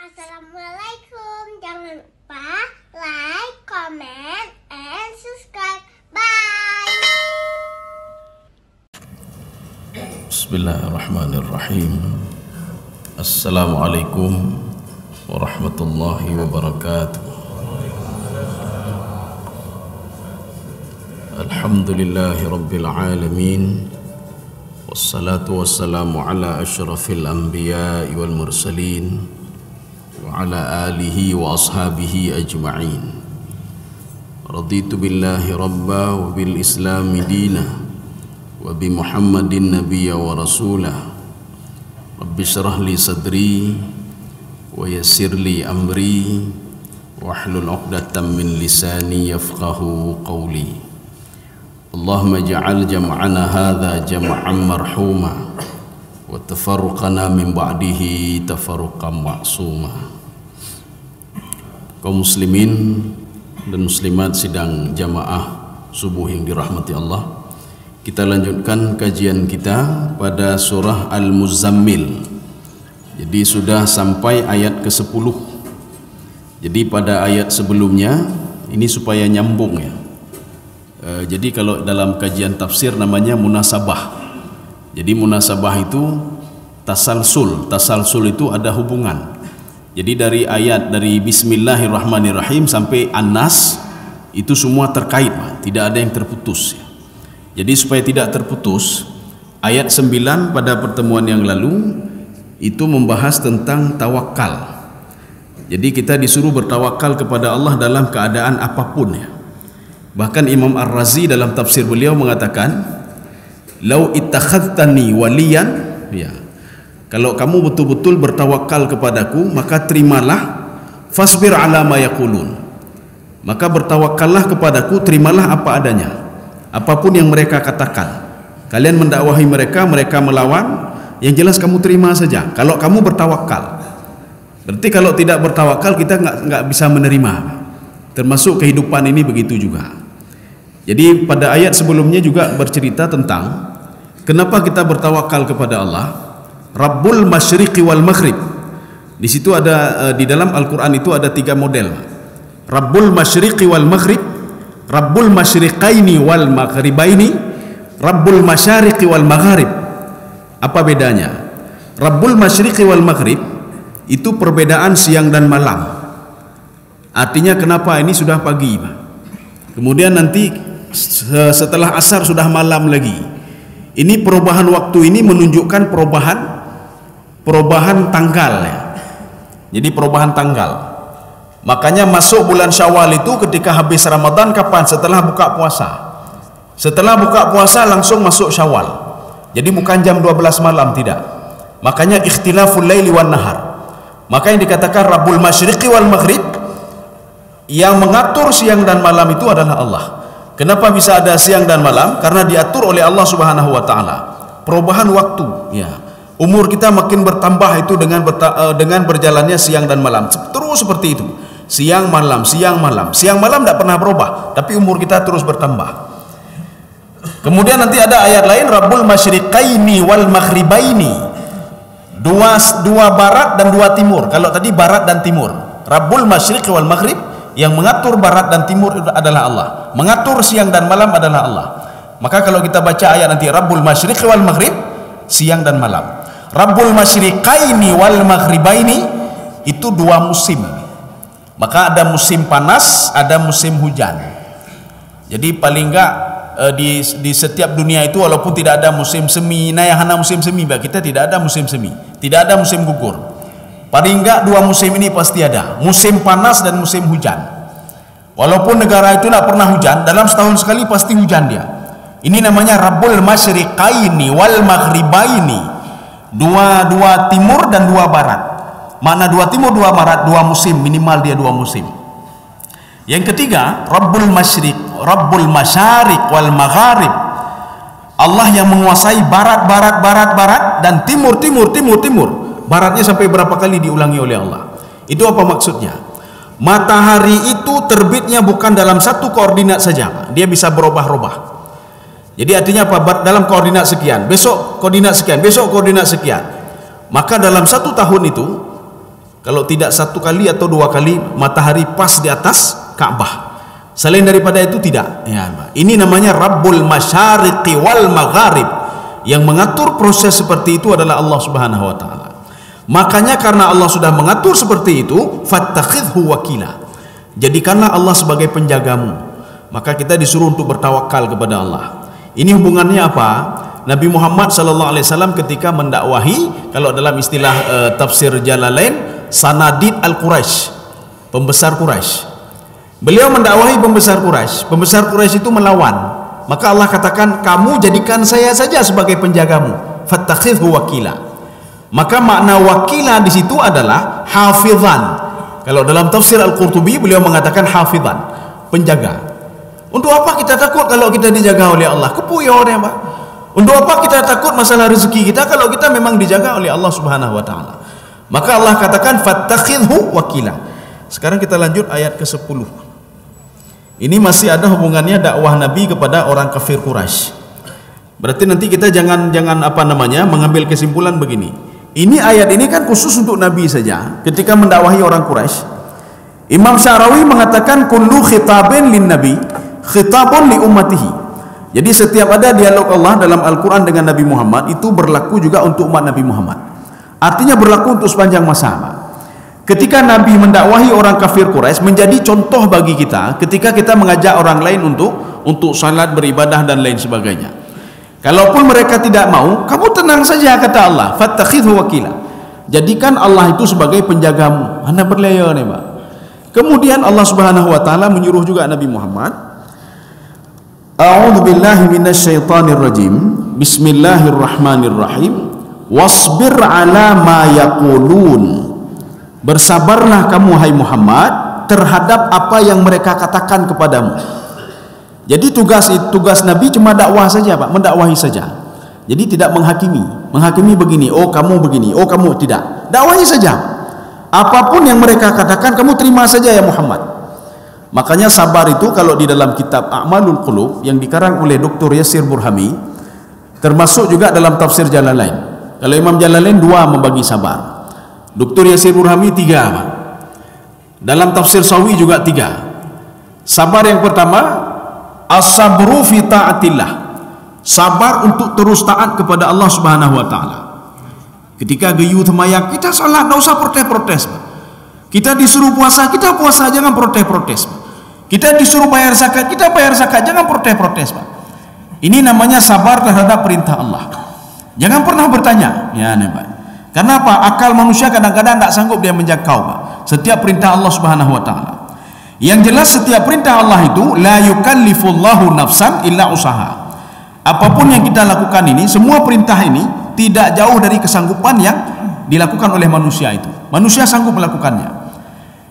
Assalamualaikum. Jangan lupa like, comment, and subscribe. Bye. Bismillahirrahmanirrahim. Assalamualaikum warahmatullahi wabarakatuh. Alhamdulillahi rabbil alamin. Wassalatu wassalamu ala asyrafil anbiya'i wal mursalin wa ala alihi wa ashabihi ajma'in. Raditu billahi rabba wa bil islami dina wa bi Muhammadin nabiyya wa rasulah. Rabbi syrah li sadri wa yassir li amri wahlul 'uqdatam min lisani yafqahu qawli. Allahumma ja'al jam'ana hadha jam'an marhuma wa tafarruqana min ba'dihi tafarruqan ma'suma. Kaum muslimin dan muslimat sidang jamaah subuh yang dirahmati Allah, kita lanjutkan kajian kita pada surah Al-Muzammil. Jadi sudah sampai ayat ke-10. Jadi pada ayat sebelumnya ini supaya nyambung ya. Jadi kalau dalam kajian tafsir namanya munasabah. Jadi munasabah itu tasalsul. Tasalsul itu ada hubungan. Jadi dari ayat dari Bismillahirrahmanirrahim sampai An-Nas itu semua terkait, tidak ada yang terputus. Jadi supaya tidak terputus, ayat 9 pada pertemuan yang lalu itu membahas tentang tawakal. Jadi kita disuruh bertawakal kepada Allah dalam keadaan apapun ya. Bahkan Imam Ar-Razi dalam tafsir beliau mengatakan, "Lau ittakhadtani waliyan," ya. Kalau kamu betul-betul bertawakal kepadaku, maka terimalah fasbir ala ma yaqulun. Maka bertawakallah kepadaku, terimalah apa adanya. Apapun yang mereka katakan. Kalian mendakwahi mereka, mereka melawan, yang jelas kamu terima saja. Kalau kamu bertawakal. Berarti kalau tidak bertawakal kita nggak bisa menerima. Termasuk kehidupan ini begitu juga. Jadi pada ayat sebelumnya juga bercerita tentang kenapa kita bertawakal kepada Allah, Rabbul Masyriqi wal Maghrib. Di situ ada di dalam Al-Qur'an itu ada 3 model. Rabbul Masyriqi wal Maghrib, Rabbul Masyriqaini wal Maghribaini, Rabbul Masyariqi wal Magharib. Apa bedanya? Rabbul Masyriqi wal Maghrib itu perbedaan siang dan malam. Artinya kenapa ini sudah pagi, kemudian nanti setelah asar sudah malam lagi. Ini perubahan waktu ini menunjukkan perubahan tanggal ya. Jadi perubahan tanggal. Makanya masuk bulan Syawal itu ketika habis Ramadan kapan? Setelah buka puasa. Setelah buka puasa langsung masuk Syawal. Jadi bukan jam 12 malam, tidak. Makanya ikhtilaful laili wan nahar. Maka yang dikatakan Rabbul Masyriqi wal Maghrib, yang mengatur siang dan malam itu adalah Allah. Kenapa bisa ada siang dan malam? Karena diatur oleh Allah Subhanahu wa taala. Perubahan waktu, ya. Umur kita makin bertambah itu dengan berjalannya siang dan malam. Terus seperti itu. Siang malam, siang malam. Siang malam tidak pernah berubah, tapi umur kita terus bertambah. Kemudian nanti ada ayat lain, Rabbul Masyriqaini wal Maghribaini. Dua barat dan 2 timur. Kalau tadi barat dan timur. Rabbul Masyriqi wal Maghrib, yang mengatur barat dan timur itu adalah Allah. Mengatur siang dan malam adalah Allah. Maka kalau kita baca ayat nanti Rabbul Masyriqi wal Maghrib, siang dan malam. Rabbul Masyriqaini wal Maghribaini itu 2 musim. Maka ada musim panas, ada musim hujan. Jadi paling enggak di setiap dunia itu walaupun tidak ada musim semi, nayahana musim semi, kita tidak ada musim semi, tidak ada musim gugur. Paling enggak 2 musim ini pasti ada, musim panas dan musim hujan. Walaupun negara itu tidak pernah hujan, dalam setahun sekali pasti hujan dia. Ini namanya Rabbul Masyriqaini wal Maghribaini. 2 timur dan 2 barat. Mana 2 timur 2 barat, 2 musim, minimal dia 2 musim. Yang ketiga, Rabbul Masyariq wal Magharib. Allah yang menguasai barat dan timur. Baratnya sampai berapa kali diulangi oleh Allah. Itu apa maksudnya? Matahari itu terbitnya bukan dalam satu koordinat saja, dia bisa berubah-ubah. Jadi artinya apa? Dalam koordinat sekian, besok koordinat sekian, besok koordinat sekian. Maka dalam 1 tahun itu Kalau tidak 1 kali atau 2 kali matahari pas di atas Ka'bah. Selain daripada itu tidak. Ya, ini namanya Rabbul Masyariqi wal Magharib. Yang mengatur proses seperti itu adalah Allah Subhanahu wa taala. Makanya karena Allah sudah mengatur seperti itu, fattakhidhu wakila. Jadikanlah Allah sebagai penjagamu. Maka kita disuruh untuk bertawakal kepada Allah. Ini hubungannya apa? Nabi Muhammad sallallahu alaihi wasallam ketika mendakwahi, kalau dalam istilah tafsir Jalalain, Sanadid Al-Quraisy, pembesar Quraisy. Beliau mendakwahi pembesar Quraisy. Pembesar Quraisy itu melawan. Maka Allah katakan, kamu jadikan saya saja sebagai penjagamu. Fattakhidhu wakila. Maka makna wakila di situ adalah hafizan. Kalau dalam tafsir Al-Qurtubi beliau mengatakan hafizan, penjaga. Untuk apa kita takut kalau kita dijaga oleh Allah? Kepuyo dia, Pak. Untuk apa kita takut masalah rezeki kita kalau kita memang dijaga oleh Allah Subhanahu wa taala? Maka Allah katakan fattakhidhu wakila. Sekarang kita lanjut ayat ke-10. Ini masih ada hubungannya dakwah Nabi kepada orang kafir Quraisy. Berarti nanti kita jangan mengambil kesimpulan begini. Ini ayat ini kan khusus untuk Nabi saja ketika mendakwahi orang Quraisy. Imam Syarawi mengatakan kullu khitabin lin nabi khitabun li ummatihi. Jadi setiap ada dialog Allah dalam Al-Qur'an dengan Nabi Muhammad itu berlaku juga untuk umat Nabi Muhammad. Artinya berlaku untuk sepanjang masa. Ketika Nabi mendakwahi orang kafir Quraisy menjadi contoh bagi kita ketika kita mengajak orang lain untuk salat, beribadah dan lain sebagainya. Kalaupun mereka tidak mau, kamu tenang saja kata Allah, fattakhidhu wakila. Jadikan Allah itu sebagai penjagamu. Anda berlaya nih, Pak. Kemudian Allah Subhanahu wa taala menyuruh juga Nabi Muhammad, A'udzu billahi minasyaitonir rajim. Bismillahirrahmanirrahim. Wasbir ala ma yaqulun. Bersabarlah kamu hai Muhammad terhadap apa yang mereka katakan kepadamu. Jadi tugas Nabi cuma dakwah saja, Pak, mendakwahi saja. Jadi tidak menghakimi. Menghakimi begini, oh kamu begini, oh kamu tidak. Dakwahi saja. Apapun yang mereka katakan kamu terima saja ya Muhammad. Makanya sabar itu kalau di dalam kitab A'malul Qulub yang dikarang oleh Dr. Yasir Burhami, termasuk juga dalam tafsir Jalalain. Kalau Imam Jalalain 2 membagi sabar. Dr. Yasir Burhami 3, Pak. Dalam tafsir Sawi juga 3. Sabar yang pertama, as-sabru fi ta'atillah. Sabar untuk terus taat kepada Allah Subhanahu wa taala. Ketika geyu temayak, kita salat, enggak usah protes-protes, Pak. Kita disuruh puasa, kita puasa, jangan protes-protes, Pak. Kita disuruh bayar zakat, kita bayar zakat, jangan protes-protes, Pak. Ini namanya sabar terhadap perintah Allah. Jangan pernah bertanya, ya Pak. Karena apa? Akal manusia kadang-kadang tak sanggup dia menjangkau, Pak, setiap perintah Allah Subhanahu wa taala. Yang jelas setiap perintah Allah itu la yukallifullahu nafsan illa usaha. Apapun yang kita lakukan ini, semua perintah ini tidak jauh dari kesanggupan yang dilakukan oleh manusia itu. Manusia sanggup melakukannya.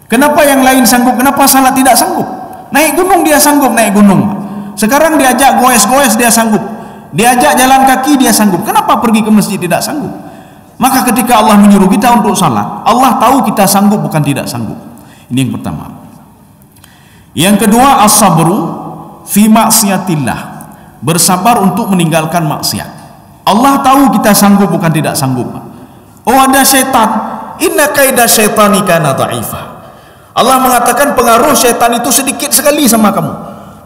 Kenapa yang lain sanggup? Kenapa salat tidak sanggup? Naik gunung dia sanggup naik gungung. Sekarang diajak goes-goes dia sanggup. Diajak jalan kaki dia sanggup. Kenapa pergi ke masjid tidak sanggup? Maka ketika Allah menyuruh kita untuk salat, Allah tahu kita sanggup bukan tidak sanggup. Ini yang pertama. Yang kedua, as-sabru fi maksiatillah. Bersabar untuk meninggalkan maksiat. Allah tahu kita sanggup bukan tidak sanggup. Oh, ada syaitan. Inna kaida syaitani kana dha'ifa. Allah mengatakan pengaruh syaitan itu sedikit sekali sama kamu.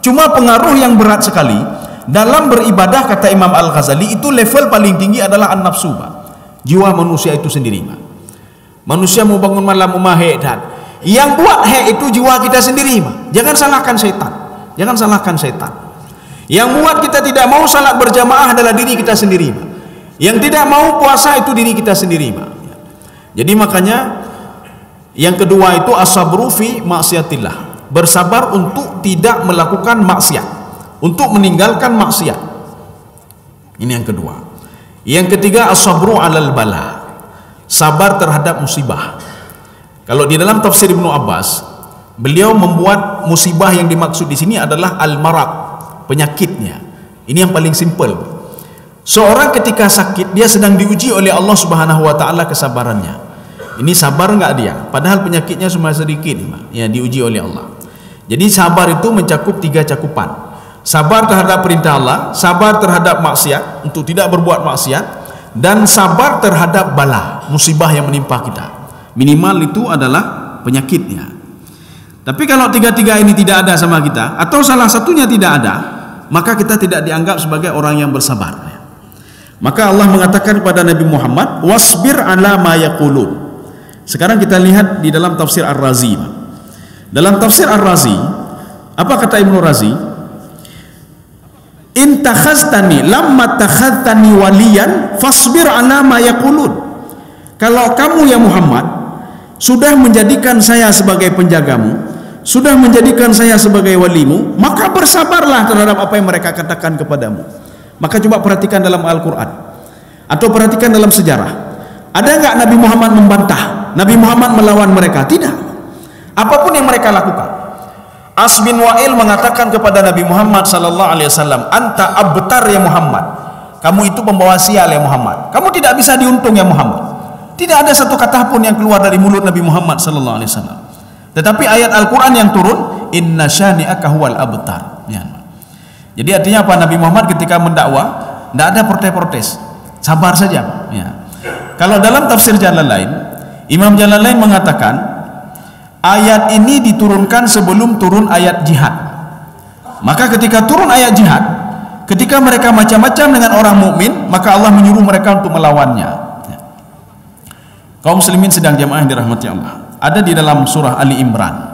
Cuma pengaruh yang berat sekali dalam beribadah, kata Imam Al-Ghazali, itu level paling tinggi adalah an-nafsu, Pak. Jiwa manusia itu sendiri, Pak. Manusia mau bangun malam umah dan yang buat itu jiwa kita sendiri, Pak. Jangan salahkan syaitan. Jangan salahkan syaitan. Yang buat kita tidak mau salat berjamaah adalah diri kita sendiri, Pak. Yang tidak mau puasa itu diri kita sendiri, Pak. Jadi makanya yang kedua itu as-sabru fi maksiatillah. Bersabar untuk tidak melakukan maksiat, untuk meninggalkan maksiat. Ini yang kedua. Yang ketiga as-sabru 'alal bala. Sabar terhadap musibah. Kalau di dalam tafsir Ibnu Abbas, beliau membuat musibah yang dimaksud di sini adalah al-marad, penyakitnya. Ini yang paling simple. Seorang ketika sakit, dia sedang diuji oleh Allah Subhanahu wa taala kesabarannya. Ini sabar enggak dia? Padahal penyakitnya cuma sedikit, ya, diuji oleh Allah. Jadi sabar itu mencakup 3 cakupan. Sabar terhadap perintah Allah, sabar terhadap maksiat untuk tidak berbuat maksiat, dan sabar terhadap bala, musibah yang menimpa kita. Minimal itu adalah penyakitnya. Tapi kalau tiga-tiga ini tidak ada sama kita, atau salah satunya tidak ada, maka kita tidak dianggap sebagai orang yang bersabar. Maka Allah mengatakan kepada Nabi Muhammad, wasbir ala ma yaqulun. Sekarang kita lihat di dalam tafsir Ar-Razi. Dalam tafsir Ar-Razi, apa kata Ibnu Razi? In takhaztani lamma takhaztani waliyan fasbir ala ma yaqulun. Kalau kamu ya Muhammad sudah menjadikan saya sebagai penjagamu, sudah menjadikan saya sebagai walimu, maka bersabarlah terhadap apa yang mereka katakan kepadamu. Maka coba perhatikan dalam Al-Quran atau perhatikan dalam sejarah, ada nggak Nabi Muhammad membantah, Nabi Muhammad melawan mereka? Tidak. Apapun yang mereka lakukan. As bin Wa'il mengatakan kepada Nabi Muhammad sallallahu alaihi wasallam, anta abtar ya Muhammad, kamu itu pembawa sial ya Muhammad, kamu tidak bisa diuntung ya Muhammad. Tidak ada satu kata pun yang keluar dari mulut Nabi Muhammad sallallahu alaihi wasallam. Tetapi ayat Al-Quran yang turun, inna syani'aka huwal abtar. Ya. Jadi artinya apa? Nabi Muhammad ketika mendakwah tidak ada protes-protes, sabar saja. Ya. Kalau dalam tafsir Jalalain, Imam Jalalain mengatakan ayat ini diturunkan sebelum turun ayat jihad. Maka ketika turun ayat jihad, ketika mereka macam-macam dengan orang mukmin, maka Allah menyuruh mereka untuk melawannya. Ya. Kaum muslimin sedang jamaah yang dirahmati Allah, ada di dalam surah Ali Imran.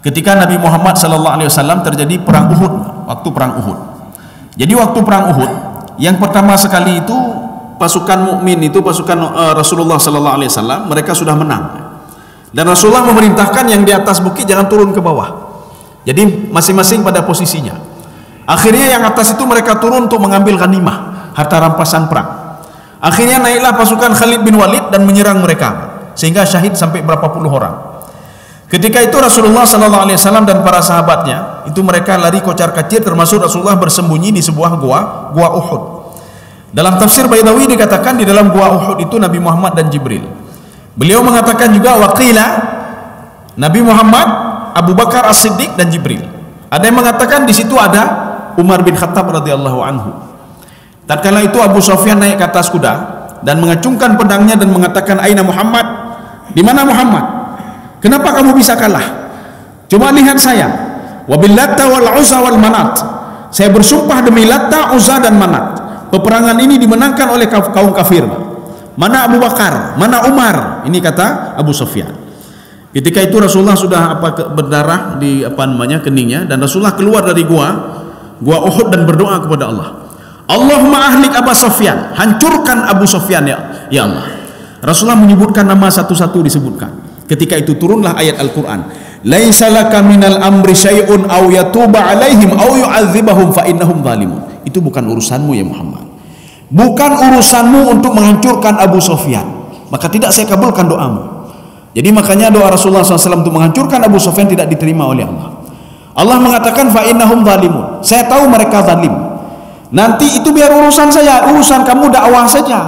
Ketika Nabi Muhammad SAW terjadi perang Uhud, waktu perang Uhud. Jadi waktu perang Uhud, yang pertama sekali itu pasukan mukmin itu pasukan Rasulullah SAW, mereka sudah menang. Dan Rasulullah memerintahkan yang di atas bukit jangan turun ke bawah. Jadi masing-masing pada posisinya. Akhirnya yang atas itu mereka turun untuk mengambil ghanimah, harta rampasan perang. Akhirnya naiklah pasukan Khalid bin Walid dan menyerang mereka, sehingga syahid sampai berapa puluh orang. Ketika itu Rasulullah SAW dan para sahabatnya itu mereka lari kocar-kacir, termasuk Rasulullah bersembunyi di sebuah gua Uhud. Dalam tafsir Baidawi dikatakan di dalam gua Uhud itu Nabi Muhammad dan Jibril. Beliau mengatakan juga waqila Nabi Muhammad, Abu Bakar As-Siddiq dan Jibril. Ada yang mengatakan di situ ada Umar bin Khattab radhiyallahu anhu. Tatkala itu Abu Sufyan naik ke atas kuda dan mengacungkan pedangnya dan mengatakan, "Aina Muhammad? Di mana Muhammad? Kenapa kamu bisa kalah? Coba lihat saya. Wabil Latta wal Uzza wal Manat. Saya bersumpah demi Latta, Uzza dan Manat. Peperangan ini dimenangkan oleh kaum kafir. Mana Abu Bakar? Mana Umar?" Ini kata Abu Sufyan. Ketika itu Rasulullah sudah berdarah di keningnya, dan Rasulullah keluar dari gua Uhud dan berdoa kepada Allah. Allahumma ahlik Abu Sufyan, hancurkan Abu Sufyan ya Allah. Rasulullah menyebutkan nama satu-satu disebutkan. Ketika itu turunlah ayat Al-Quran, laisa laka minal amri syai'un aw yatuba alaihim aw yu'adzibahum fa innahum zalimun. Itu bukan urusanmu ya Muhammad, bukan urusanmu untuk menghancurkan Abu Sufyan, maka tidak saya kabulkan doamu. Jadi makanya doa Rasulullah SAW untuk menghancurkan Abu Sufyan tidak diterima oleh Allah. Allah mengatakan fa innahum zalimun, saya tahu mereka zalim. Nanti itu biar urusan saya, urusan kamu dakwah saja,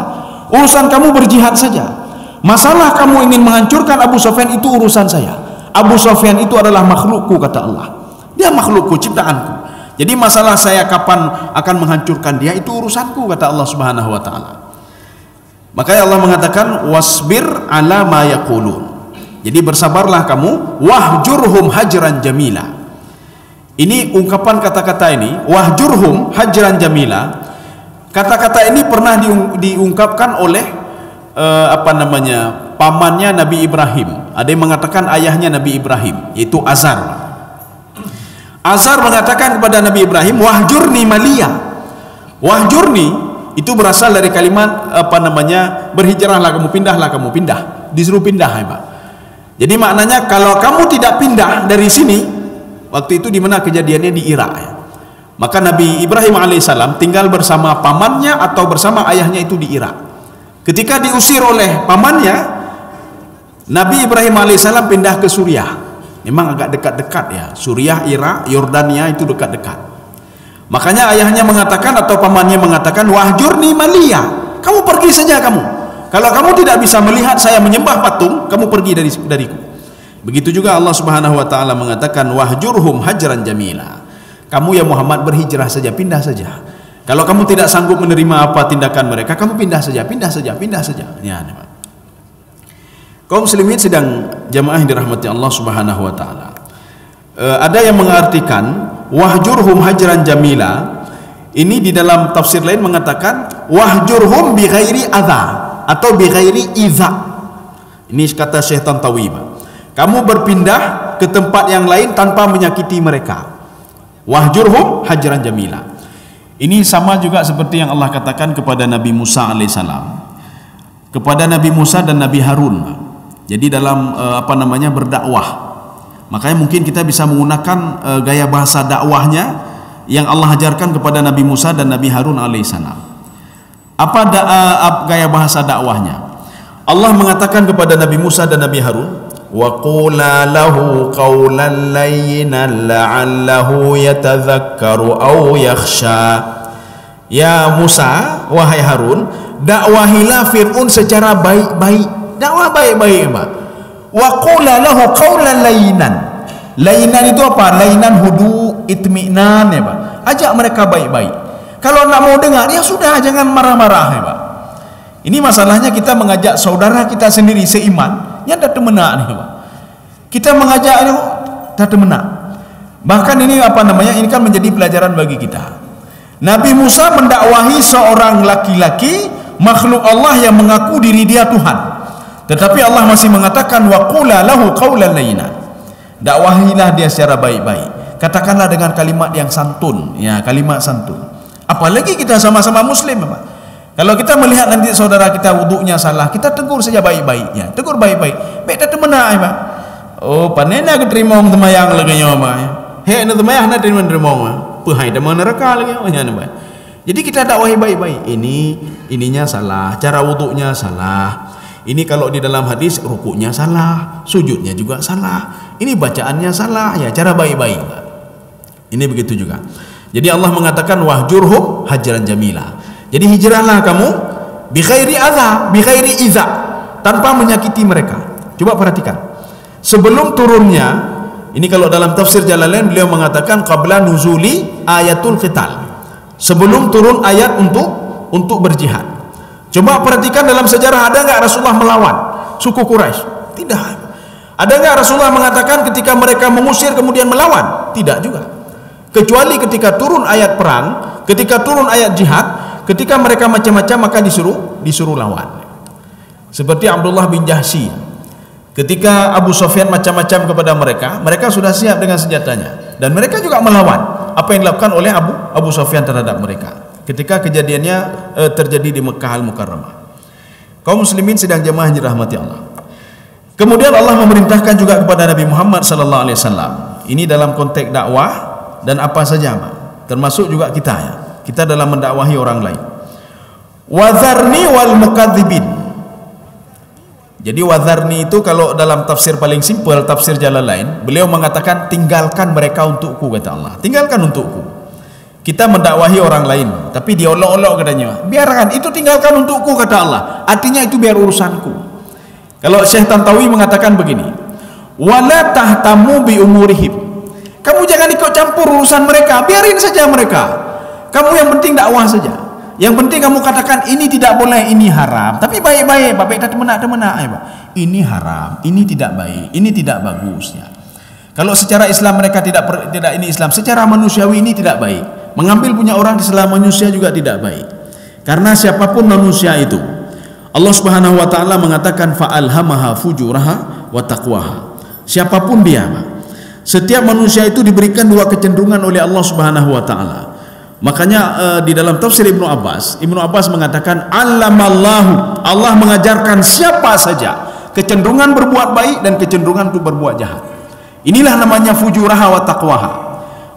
urusan kamu berjihad saja. Masalah kamu ingin menghancurkan Abu Sufyan itu urusan saya. Abu Sufyan itu adalah makhlukku kata Allah. Dia makhlukku, ciptaanku. Jadi masalah saya kapan akan menghancurkan dia itu urusanku kata Allah Subhanahu wa taala. Makanya Allah mengatakan wasbir ala ma yaqulun. Jadi bersabarlah kamu, wahjurhum hajran jamila. Ini ungkapan kata-kata ini, wahjurhum hajran jamila. Kata-kata ini pernah diungkapkan oleh pamannya Nabi Ibrahim. Ada yang mengatakan ayahnya Nabi Ibrahim, yaitu Azar. Azar mengatakan kepada Nabi Ibrahim, wahjurni maliya. Wahjurni itu berasal dari kalimat berhijrahlah kamu, pindahlah kamu, pindah, disuruh pindah ya Pak. Jadi maknanya kalau kamu tidak pindah dari sini, waktu itu di mana kejadiannya di Irak ya. Maka Nabi Ibrahim alaihissalam tinggal bersama pamannya atau bersama ayahnya itu di Irak. Ketika diusir oleh pamannya, Nabi Ibrahim alaihissalam pindah ke Suriah. Memang agak dekat-dekat ya, Suriah, Irak, Yordania itu dekat-dekat. Makanya ayahnya mengatakan atau pamannya mengatakan, wahjurni maliya, kamu pergi saja kamu. Kalau kamu tidak bisa melihat saya menyembah patung, kamu pergi dariku. Begitu juga Allah Subhanahu wa taala mengatakan, wahjurhum hajran jamila. Kamu ya Muhammad berhijrah saja, pindah saja. Kalau kamu tidak sanggup menerima apa tindakan mereka, kamu pindah saja, pindah saja, pindah saja. Ya, Kaum muslimin sedang jamaah yang dirahmati Allah Subhanahu wa taala. Ada yang mengartikan wahjurhum hajran jamila. Ini di dalam tafsir lain mengatakan wahjurhum bi ghairi adza atau bi ghairi iza. Ini kata Syekh Tantawi. Kamu berpindah ke tempat yang lain tanpa menyakiti mereka. Wahjurhum hajran jamila. Ini sama juga seperti yang Allah katakan kepada Nabi Musa alaihissalam, kepada Nabi Musa dan Nabi Harun. Jadi dalam berdakwah, makanya mungkin kita bisa menggunakan gaya bahasa dakwahnya yang Allah ajarkan kepada Nabi Musa dan Nabi Harun alaihissalam. Apa gaya bahasa dakwahnya? Allah mengatakan kepada Nabi Musa dan Nabi Harun, wa qula lahu qawlan layyinan la'allahu yatadhakkaru aw yakhsha. Ya Musa, wahai Harun, dakwahilah Fir'aun secara baik-baik. Dakwah baik-baik, Pak. Wa qula lahu qawlan layyinan. Layyinan itu apa? Layyinan hudu itminan, ya Pak. Ajak mereka baik-baik. Kalau nak mau dengar, ya sudah, jangan marah-marah, ya Pak. Ini masalahnya kita mengajak saudara kita sendiri seiman, ya tak temenak nih, Pak. Kita mengajak ini tak temenak. Bahkan ini ini kan menjadi pelajaran bagi kita. Nabi Musa mendakwahi seorang laki-laki makhluk Allah yang mengaku diri dia Tuhan. Tetapi Allah masih mengatakan wa qula lahu qawlan layyinan. Dakwahilah dia secara baik-baik. Katakanlah dengan kalimat yang santun, ya, kalimat santun. Apalagi kita sama-sama muslim, Pak. Kalau kita melihat nanti saudara kita wudunya salah, kita tegur saja baik-baik, ya. Tegur baik-baik. Baik tak temenak, Pak. Oh, panena ke terima orang temayang lagi nya, Pak. He, nak temayang nak terima, Pak. Pahai dah neraka lagi, oh, ya, Pak. Jadi kita dakwahi baik-baik. Ininya salah, cara wudunya salah. Ini kalau di dalam hadis rukuknya salah, sujudnya juga salah. Ini bacaannya salah, ya, cara baik-baik. Ini begitu juga. Jadi Allah mengatakan wahjurhum hajran jamila. Jadi hijrahlah kamu bi ghairi adza, bi ghairi iza, tanpa menyakiti mereka. Coba perhatikan. Sebelum turunnya, ini kalau dalam tafsir Jalalain beliau mengatakan qabla nuzuli ayatul qital. Sebelum turun ayat untuk berjihad. Coba perhatikan dalam sejarah, ada enggak Rasulullah melawan suku Quraisy? Tidak. Ada enggak Rasulullah mengatakan ketika mereka mengusir kemudian melawan? Tidak juga. Kecuali ketika turun ayat perang, ketika turun ayat jihad, ketika mereka macam-macam maka disuruh lawan. Seperti Abdullah bin Jahsy. Ketika Abu Sufyan macam-macam kepada mereka, mereka sudah siap dengan senjatanya dan mereka juga melawan apa yang dilakukan oleh Abu Sufyan terhadap mereka. Ketika kejadiannya terjadi di Mekah Al-Mukarramah. Kaum muslimin sedang jemaah yang dirahmati Allah. Kemudian Allah memerintahkan juga kepada Nabi Muhammad sallallahu alaihi wasallam. Ini dalam konteks dakwah dan apa saja, Pak. Termasuk juga kita, ya. Kita dalam mendakwahi orang lain. Wadharni wal mukadzibin. Jadi wadharni itu kalau dalam tafsir paling simpel, tafsir Jalalain, beliau mengatakan tinggalkan mereka untukku, kata Allah. Tinggalkan untukku. Kita mendakwahi orang lain, tapi dia olok-olok katanya. Biarkan, itu tinggalkan untukku, kata Allah. Artinya itu biar urusanku. Kalau Syekh Tantawi mengatakan begini, wala tahtamu bi umurihim. Kamu jangan ikut campur urusan mereka, biarin saja mereka. Kamu yang penting dakwah saja. Yang penting kamu katakan ini tidak boleh, ini haram. Tapi baik-baik, baik tak temenak, ini haram, ini tidak baik, ini tidak bagus, ya. Kalau secara Islam mereka tidak ini Islam, secara manusiawi ini tidak baik. Mengambil punya orang di selama manusia juga tidak baik. Karena siapapun manusia itu, Allah Subhanahu wa taala mengatakan fa'alhamaha fujuraha wa taqwaha. Siapapun dia, setiap manusia itu diberikan dua kecenderungan oleh Allah Subhanahu wa taala. Makanya di dalam tafsir Ibnu Abbas mengatakan allamallahu, Allah mengajarkan siapa saja kecenderungan berbuat baik dan kecenderungan untuk berbuat jahat. Inilah namanya fujuraha wa taqwaha.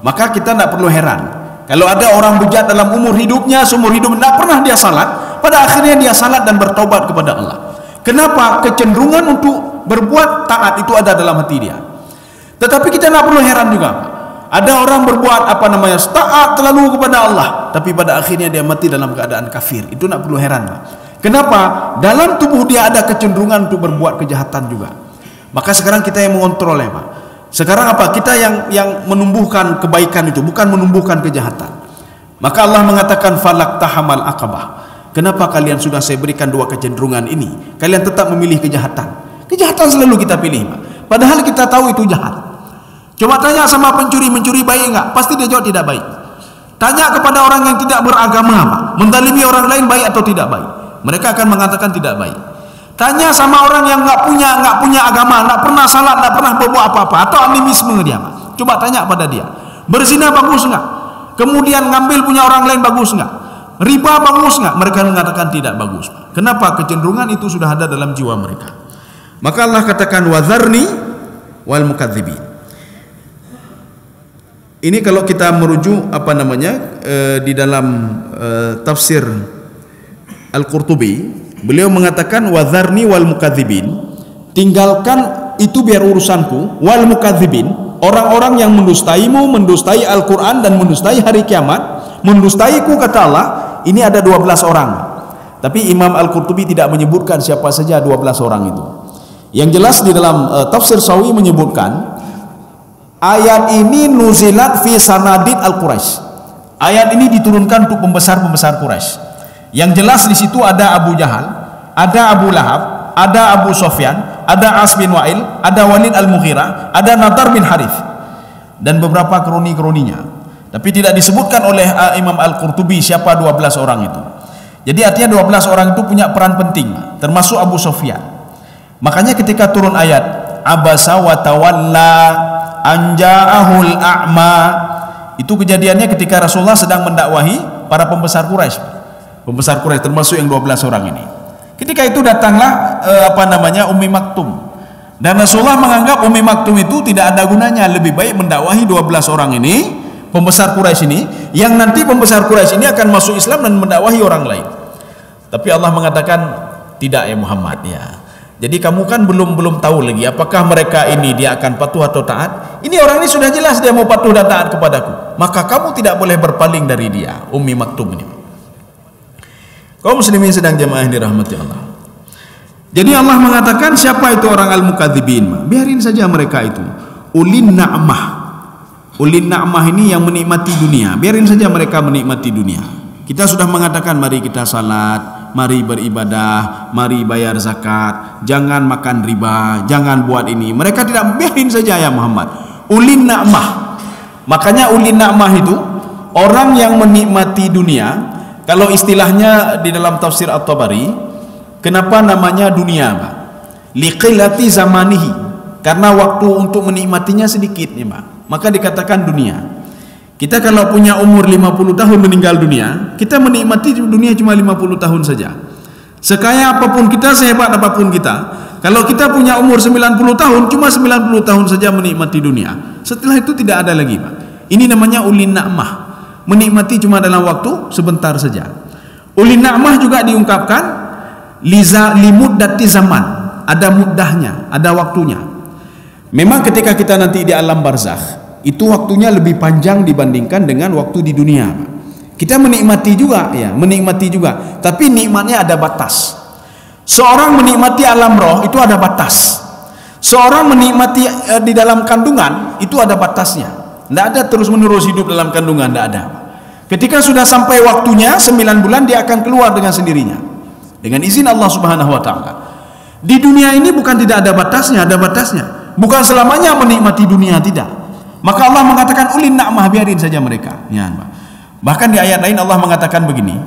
Maka kita tidak perlu heran kalau ada orang bejat dalam umur hidupnya, seumur hidup tidak pernah dia salat, pada akhirnya dia salat dan bertaubat kepada Allah. Kenapa? Kecenderungan untuk berbuat taat itu ada dalam hati dia. Tetapi kita tidak perlu heran juga. Ada orang berbuat taat terlalu kepada Allah, tapi pada akhirnya dia mati dalam keadaan kafir. Itu tidak perlu heran, Pak. Kenapa? Dalam tubuh dia ada kecenderungan untuk berbuat kejahatan juga. Maka sekarang kita yang mengontrol, ya, Pak. Sekarang apa? Kita yang menumbuhkan kebaikan itu, bukan menumbuhkan kejahatan. Maka Allah mengatakan falak tahamal aqabah. Kenapa kalian sudah saya berikan dua kecenderungan ini, kalian tetap memilih kejahatan? Kejahatan selalu kita pilih, Pak. Padahal kita tahu itu jahat. Coba tanya sama pencuri, mencuri baik enggak? Pasti dia jawab tidak baik. Tanya kepada orang yang tidak beragama, Pak, menzalimi orang lain baik atau tidak baik? Mereka akan mengatakan tidak baik. Tanya sama orang yang enggak punya agama, enggak pernah salat, enggak pernah berbuat apa-apa, atau animisme dia, Pak. Coba tanya pada dia, berzina bagus enggak? Kemudian ngambil punya orang lain bagus enggak? Riba bagus enggak? Mereka mengatakan tidak bagus. Kenapa? Kecenderungan itu sudah ada dalam jiwa mereka. Maka Allah katakan wadharni wal mukadzibin. Ini kalau kita merujuk di dalam tafsir Al-Qurtubi, beliau mengatakan wadharni wal mukadzibin, tinggalkan itu biar urusanku, wal mukadzibin, orang-orang yang mendustaimu, mendustai Al-Quran dan mendustai hari kiamat, mendustaiku, kata Allah. Ini ada 12 orang. Tapi Imam Al-Qurtubi tidak menyebutkan siapa saja 12 orang itu. Yang jelas di dalam tafsir Sawi menyebutkan ayat ini nuzilat fi sanadid al-Quraisy. Ayat ini diturunkan untuk pembesar-pembesar Quraisy. Yang jelas di situ ada Abu Jahal, ada Abu Lahab, ada Abu Sufyan, ada As bin Wa'il, ada Walid al-Mughirah, ada Nadar bin Harith dan beberapa kroni-kroninya. Tapi tidak disebutkan oleh Imam Al-Qurtubi siapa 12 orang itu. Jadi artinya 12 orang itu punya peran penting, termasuk Abu Sufyan. Makanya ketika turun ayat abasa wa tawalla anja'ahul a'ma, itu kejadiannya ketika Rasulullah sedang mendakwahi para pembesar Quraisy. Pembesar Quraisy termasuk yang 12 orang ini. Ketika itu datanglah Ummi Maktum. Dan Rasulullah menganggap Ummi Maktum itu tidak ada gunanya, lebih baik mendakwahi 12 orang ini, pembesar Quraisy ini, yang nanti pembesar Quraisy ini akan masuk Islam dan mendakwahi orang lain. Tapi Allah mengatakan tidak, ya Muhammad, ya. Jadi kamu kan belum tahu lagi apakah mereka ini dia akan patuh atau taat. Ini orang ini sudah jelas dia mau patuh dan taat kepadaku, maka kamu tidak boleh berpaling dari dia, Ummi Maktum ini. Kaum muslimin sedang jamaah yang dirahmati Allah. Jadi Allah mengatakan siapa itu orang al-mukadzibin? Biarin saja mereka itu. Ulin na'mah. Ulin na'mah ini yang menikmati dunia. Biarin saja mereka menikmati dunia. Kita sudah mengatakan mari kita salat, mari beribadah, mari bayar zakat, jangan makan riba, jangan buat ini. Mereka tidak, biarin saja ya Muhammad. Ulin na'mah. Makanya ulin na'mah itu orang yang menikmati dunia. Kalau istilahnya di dalam tafsir At-Tabari, kenapa namanya dunia, Pak? Liqillati zamanihi, karena waktu untuk menikmatinya sedikit nih, Pak. Maka dikatakan dunia. Kita kalau punya umur 50 tahun meninggal dunia, kita menikmati dunia cuma 50 tahun saja. Sekaya apapun kita, sehebat apapun kita, kalau kita punya umur 90 tahun, cuma 90 tahun saja menikmati dunia. Setelah itu tidak ada lagi, Pak. Ini namanya ulin na'mah. Menikmati cuma dalam waktu sebentar saja. Ulin na'mah juga diungkapkan limuddati zaman, ada muddahnya, ada waktunya. Memang ketika kita nanti di alam barzakh, itu waktunya lebih panjang dibandingkan dengan waktu di dunia. Kita menikmati juga, ya, menikmati juga, tapi nikmatnya ada batas. Seorang menikmati alam roh itu ada batas. Seorang menikmati di dalam kandungan itu ada batasnya. Tidak ada terus menerus hidup dalam kandungan, tidak ada. Ketika sudah sampai waktunya 9 bulan, dia akan keluar dengan sendirinya, dengan izin Allah Subhanahu wa Ta'ala. Di dunia ini bukan tidak ada batasnya, ada batasnya. Bukan selamanya menikmati dunia, tidak. Maka Allah mengatakan ulin na'mah, biarin saja mereka, ya. Bahkan di ayat lain Allah mengatakan begini,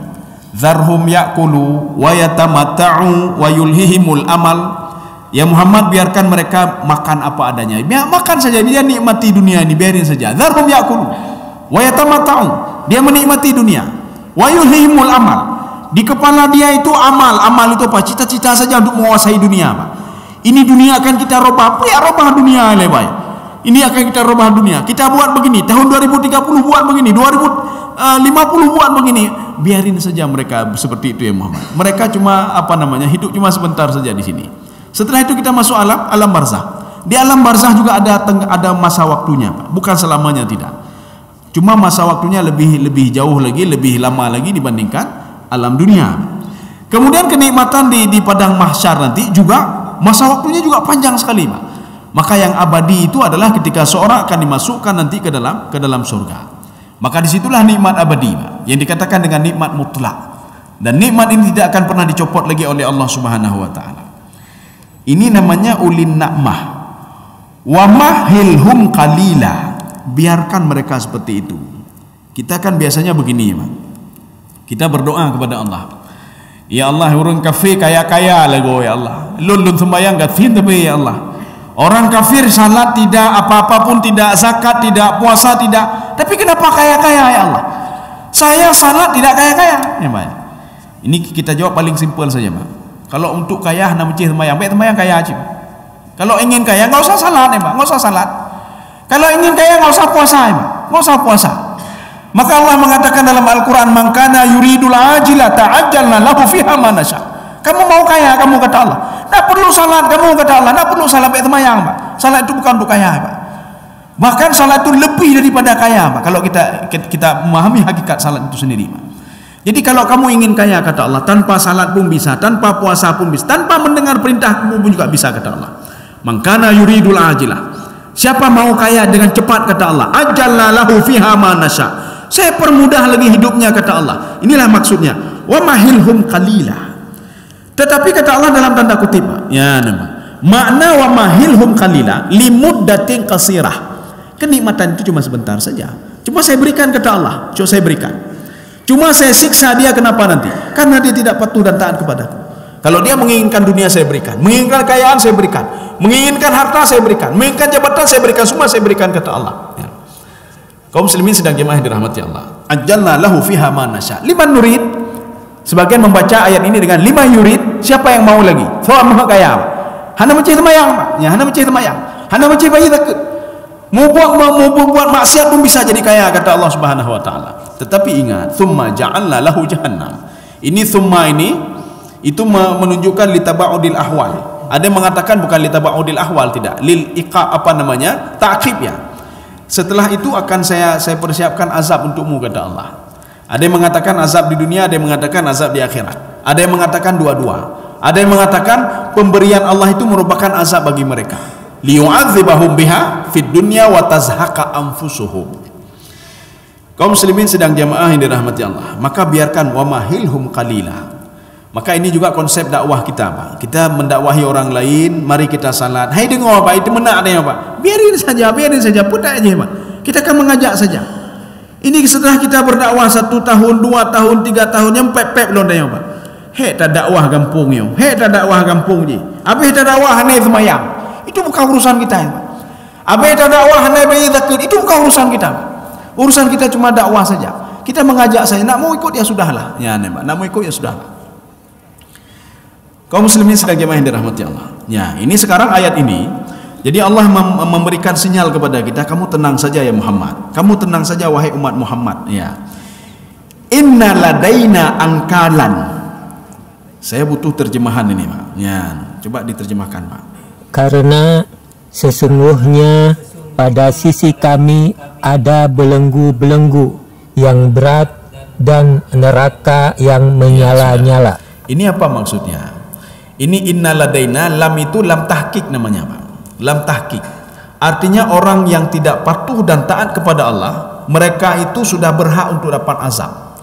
zarhum ya'kulu wa yatamatta'u wa yulhihimul amal. Ya Muhammad, biarkan mereka makan apa adanya. Biar makan saja, dia nikmati dunia ini, biarin saja. Zarhum ya'kulu wa yatamatta'u, dia menikmati dunia. Wa yulhihimul amal, di kepala dia itu amal. Amal itu apa? Cita-cita saja untuk menguasai dunia, Pak. Ini dunia akan kita robah, ya robah dunia lebay. Ini akan kita robah dunia. Kita buat begini, tahun 2030 buat begini, 2050 buat begini. Biarin saja mereka seperti itu, ya Muhammad. Mereka cuma hidup cuma sebentar saja di sini. Setelah itu kita masuk alam barzah. Di alam barzah juga ada masa waktunya, Pak. Bukan selamanya, tidak. Cuma masa waktunya lebih jauh lagi, lebih lama lagi dibandingkan alam dunia. Kemudian kenikmatan di padang mahsyar nanti juga masa waktunya juga panjang sekali, Pak. Maka yang abadi itu adalah ketika seorang akan dimasukkan nanti ke dalam surga. Maka disitulah nikmat abadi, Pak, yang dikatakan dengan nikmat mutlak. Dan nikmat ini tidak akan pernah dicopot lagi oleh Allah Subhanahu wa Ta'ala. Ini namanya ulin na'mah. Wa mahilhum qalila. Biarkan mereka seperti itu. Kita kan biasanya begini, Pak. Kita berdoa kepada Allah. Ya Allah, orang kafir kaya-kaya lagu ya Allah. Lulun sembahyang gatin tapi ya Allah. Orang kafir salat tidak, apa-apa pun tidak, zakat tidak, puasa tidak. Tapi kenapa kaya-kaya ya Allah? Saya salat tidak kaya-kaya. Ya, Pak. Ini kita jawab paling simpel saja, Pak. Kalau untuk kaya nak mencih sembahyang, baik sembahyang kaya aja. Kalau ingin kaya enggak usah salat, ya, Pak. Enggak usah salat. Kalau ingin kaya enggak usah puasa, ya, Pak. Enggak usah puasa. Maka Allah mengatakan dalam Al-Quran, "Man kana yuridul ajila ta'ajjalna lahu fiha ma nasha." Kamu mau kaya, kamu kata Allah. Tak perlu salat, kamu kata Allah. Tak perlu salat baik sembahyang, Pak. Salat itu bukan untuk kaya, Pak. Bahkan salat itu lebih daripada kaya, Pak. Kalau kita memahami hakikat salat itu sendiri, Pak. Jadi kalau kamu ingin kaya, kata Allah, tanpa salat pun bisa, tanpa puasa pun bisa, tanpa mendengar perintah pun juga bisa, kata Allah. Man kana yuridul ajila. Siapa mau kaya dengan cepat, kata Allah, ajjalna lahu fiha ma nasha. Saya permudah lagi hidupnya, kata Allah. Inilah maksudnya. Wa mahilhum qalila. Tetapi kata Allah dalam tanda kutip, ya nama. Makna wa mahilhum qalila limuddatin qasirah. Kenikmatan itu cuma sebentar saja. Cuma saya berikan, kata Allah. Cuma saya berikan. Cuma saya siksa dia, kenapa nanti? Karena dia tidak patuh dan taat kepadaku. Kalau dia menginginkan dunia, saya berikan. Menginginkan kekayaan, saya berikan. Menginginkan harta, saya berikan. Menginginkan jabatan, saya berikan. Semua saya berikan, kata Allah. Ya. Kaum muslimin sedang jemaah yang dirahmati Allah. Ajjalna lahu fiha ma nasha. Liman nurid. Sebagian membaca ayat ini dengan lima yurid. Siapa yang mau lagi? Soal maha kaya. Hana mencih semayang. Ya, hana mencih semayang. Hana mencih bayi takut. Mau buat maksiat pun bisa jadi kaya, kata Allah Subhanahu wa taala. Tetapi ingat, thumma ja'alna lahu jahannam. Ini thumma ini itu menunjukkan litaba'udil ahwal. Ada yang mengatakan bukan litaba'udil ahwal, tidak. Lil iqa apa namanya? Ta'qib ya. Setelah itu akan saya persiapkan azab untukmu, kata Allah. Ada yang mengatakan azab di dunia, ada yang mengatakan azab di akhirat. Ada yang mengatakan dua-dua. Ada yang mengatakan pemberian Allah itu merupakan azab bagi mereka. Liyu'adzibahum biha fid dunya wa tazhaqa anfusuhum. Kaum muslimin sedang jamaah yang dirahmati Allah. Maka biarkan wa mahilhum qalila. Maka ini juga konsep dakwah kita, Pak. Kita mendakwahi orang lain, mari kita salat. Hai dengar, Pak, itu benar ada, Pak. Biarin saja, putar aja, Pak. Kita akan mengajak saja. Ini setelah kita berdakwah 1 tahun, 2 tahun, 3 tahun, yang pep-pep belum ada, Pak. Hei, tak dakwah kampung yo. Hei, tak dakwah kampung je. Habis tak dakwah hanai semayang. Itu bukan urusan kita, Pak. Habis tak dakwah hanai bayi zakat. Itu bukan urusan kita, Pak. Urusan kita cuma dakwah saja. Kita mengajak saja. Nak mau ikut ya sudahlah. Ya, Pak. Nak mau ikut ya sudahlah. Kaum muslimin sedang jemaah yang dirahmati Allah. Ya, ini sekarang ayat ini. Jadi Allah memberikan sinyal kepada kita, kamu tenang saja ya Muhammad. Kamu tenang saja wahai umat Muhammad. Ya. Inna ladaina angkalan. Saya butuh terjemahan ini, Pak. Ya, coba diterjemahkan, Pak. Karena sesungguhnya pada sisi kami ada belenggu-belenggu yang berat dan neraka yang menyala-nyala. Ini apa maksudnya? Ini inna ladaina, lam itu lam tahqiq namanya, Pak. Lam tahqiq. Artinya orang yang tidak patuh dan taat kepada Allah, mereka itu sudah berhak untuk dapat azab.